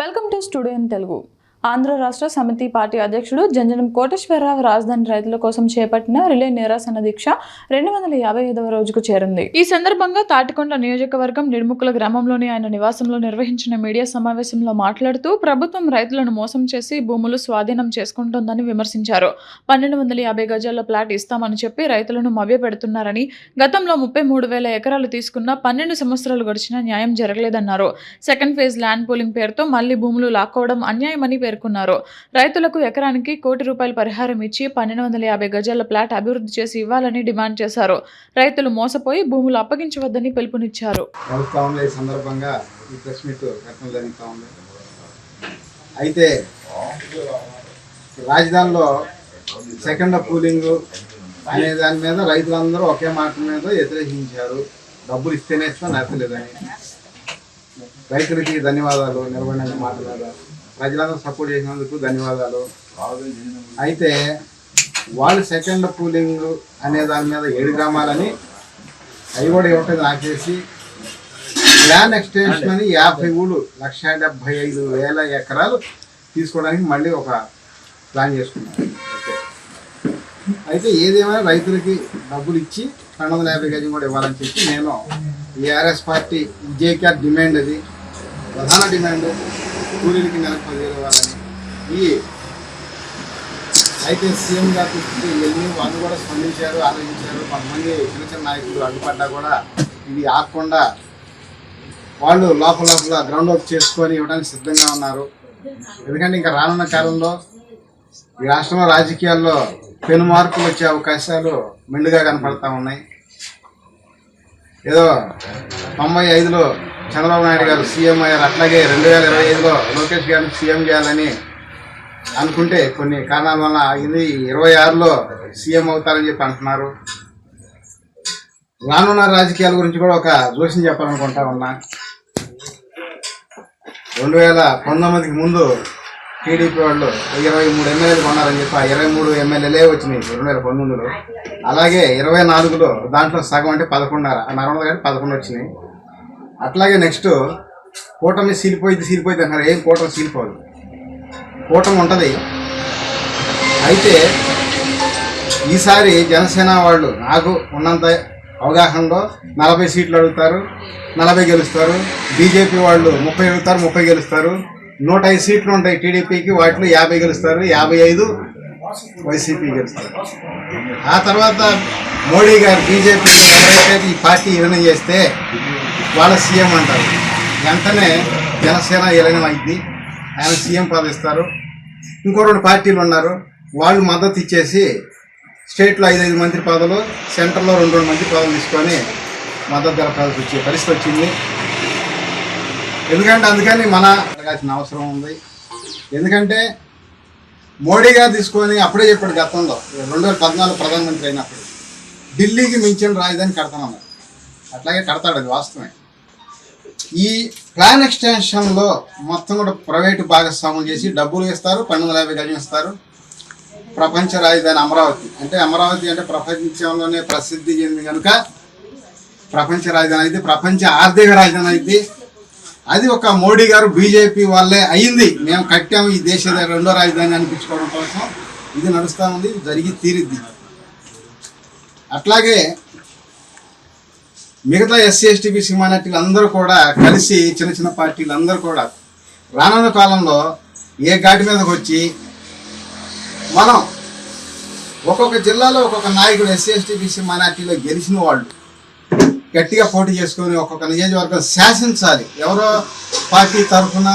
Welcome to studio in Telugu. Andhra రాష్ట్ర సమితి party అధ్యక్షుడు జంజనం కోటేశ్వరరావు రాజధాని రైతుల కోసం చేపట్టిన రిలే నిరాసన దీక్ష 255వ రోజుకు చేరింది. ఈ సందర్భంగా తాటికొండ నియోజకవర్గం నిడుముకుల గ్రామంలోని ఆయన నివాసంలో నిర్వహించిన మీడియా సమావేశంలో మాట్లాడుతూ ప్రభుత్వం రైతులను మోసం చేసి భూములు స్వాధీనం చేసుకుంటోందని విమర్శించారు. 1250 గజాల ప్లాట్ ఇస్తామని చెప్పి రైతులను మభ్యపెడుతున్నారని, గతంలో 33,000 ఎకరాలు తీసుకున్న 12 సంవత్సరాలు గడిచినా న్యాయం జరగలేదన్నారు. సెకండ్ ఫేజ్ ల్యాండ్ పూలింగ్ పేరుతో మళ్లీ భూములు లాక్కోవడం అన్యాయమని పేర్కొన్నారు. రైతులకు ఎకరానికి ₹1 కోటి పరిహారం ఇచ్చి 1250 గజాల ప్లాట్ అభివృద్ధి చేసి ఇవ్వాలని డిమాండ్ చేశారు. రైతులు మోసపోయి భూములు అప్పగించవద్దని పిలుపునిచ్చారు. అయితే రాజధానిలో సెకండ్ పూలింగ్ అనే దాని మీద రైతులందరూ ఒకే మాట మీద వ్యతిరేకించారు. డబ్బులు ఇస్తేనే ఇస్తాం, నచ్చలేదని. రైతులకి ధన్యవాదాలు. నిలబడిన మాట మీద ప్రజలందరూ సపోర్ట్ చేసినందుకు ధన్యవాదాలు. అయితే వాళ్ళు సెకండ్ పూలింగ్ అనే దాని మీద 7 గ్రామాలని అవి కూడా ఇవ్వటం ఆపేసి ల్యాండ్ ఎక్స్టెన్షన్ అని 1,75,000 ఎకరాలు తీసుకోవడానికి మళ్ళీ ఒక ప్లాన్ చేసుకున్నారు. అయితే ఏదేమైనా రైతులకి డబ్బులు ఇచ్చి 250 గజం కూడా ఇవ్వాలని చెప్పి నేను ఏఆర్ఎస్ పార్టీ జేకేఆర్ డిమాండ్, అది ప్రధాన డిమాండ్. కూలీలకి నెలకు 10,000 ఇవ్వాలని. అయితే సీఎం గారు వెళ్ళి వాళ్ళు కూడా స్పందించారు, ఆలోచించారు. కొంతమంది చిన్న చిన్న నాయకులు అడ్డుపడ్డా కూడా ఇది ఆగకుండా వాళ్ళు లోపల గ్రౌండ్ వర్క్ చేసుకొని ఇవ్వడానికి సిద్ధంగా ఉన్నారు. ఎందుకంటే ఇంకా రానున్న కాలంలో ఈ రాష్ట్రంలో రాజకీయాల్లో పెను మార్పులు వచ్చే అవకాశాలు మెండుగా కనపడతా ఉన్నాయి. ఏదో 95లో చంద్రబాబు నాయుడు గారు సీఎం అయ్యారు, అట్లాగే 2025లో లోకేష్ గారిని సీఎం చేయాలని అనుకుంటే కొన్ని కారణాల వల్ల ఇది 26లో సీఎం అవుతారని చెప్పి అంటున్నారు. రానున్న రాజకీయాల గురించి కూడా ఒక జోస్యం చెప్పాలనుకుంటా ఉన్నా. 2019కి ముందు టీడీపీ వాళ్ళు 23 ఎమ్మెల్యేలు కొన్నారని చెప్పి 23 ఎమ్మెల్యేలే వచ్చినాయి 2019లో. అలాగే 24లో దాంట్లో సగం అంటే 11 11 వచ్చినాయి. అట్లాగే నెక్స్ట్ కూటమి సీలిపోయింది అన్నారు. ఏం కూటమి సీలిపోదు, కూటమి ఉంటుంది. అయితే ఈసారి జనసేన వాళ్ళు నాకు ఉన్నంత అవగాహనలో 40 సీట్లు అడుగుతారు, 40 గెలుస్తారు. బీజేపీ వాళ్ళు 30 అడుగుతారు, 30 గెలుస్తారు. 105 సీట్లు ఉంటాయి టీడీపీకి, వాటిలో 50 గెలుస్తారు, 55 వైసీపీ గెలుస్తారు. ఆ తర్వాత మోడీ గారు బీజేపీ ఎవరైతే ఈ పార్టీ విలీనం చేస్తే వాళ్ళ సీఎం అంటారు. వెంటనే జనసేన విలీనం అయింది, ఆయన సీఎం పదవి ఇస్తారు. ఇంకో 2 పార్టీలు ఉన్నారు, వాళ్ళు మద్దతు ఇచ్చేసి స్టేట్లో 5 మంత్రి పదవులు, సెంటర్లో 2 మంత్రి పదవులు తీసుకొని మద్దతు జరపాల్సి వచ్చే పరిస్థితి వచ్చింది. అందుకని మన అడగాల్సిన అవసరం ఉంది. ఎందుకంటే మోడీ గారు తీసుకొని అప్పుడే చెప్పాడు, గతంలో 2014 ప్రధానమంత్రి అయినప్పుడు ఢిల్లీకి మించిన రాజధాని కడతానన్నారు. అట్లాగే కడతాడు, అది వాస్తవమే. ఈ ప్లాన్ ఎక్స్టెన్షన్లో మొత్తం కూడా ప్రైవేటు భాగస్వాములు చేసి డబ్బులు ఇస్తారు, 1250 గజం ఇస్తారు. ప్రపంచ రాజధాని అమరావతి అంటే ప్రపంచంలోనే ప్రసిద్ధి చెంది కనుక ప్రపంచ రాజధాని అయితే, ప్రపంచ ఆర్థిక రాజధాని అయితే అది ఒక మోడీ గారు బీజేపీ వాళ్ళే అయింది. మేము కట్టాము ఈ దేశ 2వ రాజధాని అనిపించుకోవడం కోసం ఇది నడుస్తూ ఉంది, ఇది జరిగి తీరిద్ది. అట్లాగే మిగతా ఎస్సీ ఎస్టీ బీసీ మైనార్టీలు అందరూ కూడా కలిసి చిన్న చిన్న పార్టీలు అందరూ కూడా రానున్న కాలంలో ఏ ఘాటి మీదకి వచ్చి మనం ఒక్కొక్క జిల్లాలో ఒక్కొక్క నాయకుడు ఎస్సీ ఎస్టీ బీసీ మైనార్టీలో గెలిచిన వాళ్ళు గట్టిగా పోటీ చేసుకొని ఒక్కొక్క నియోజకవర్గం శాసించాలి. ఎవరో పార్టీ తరఫున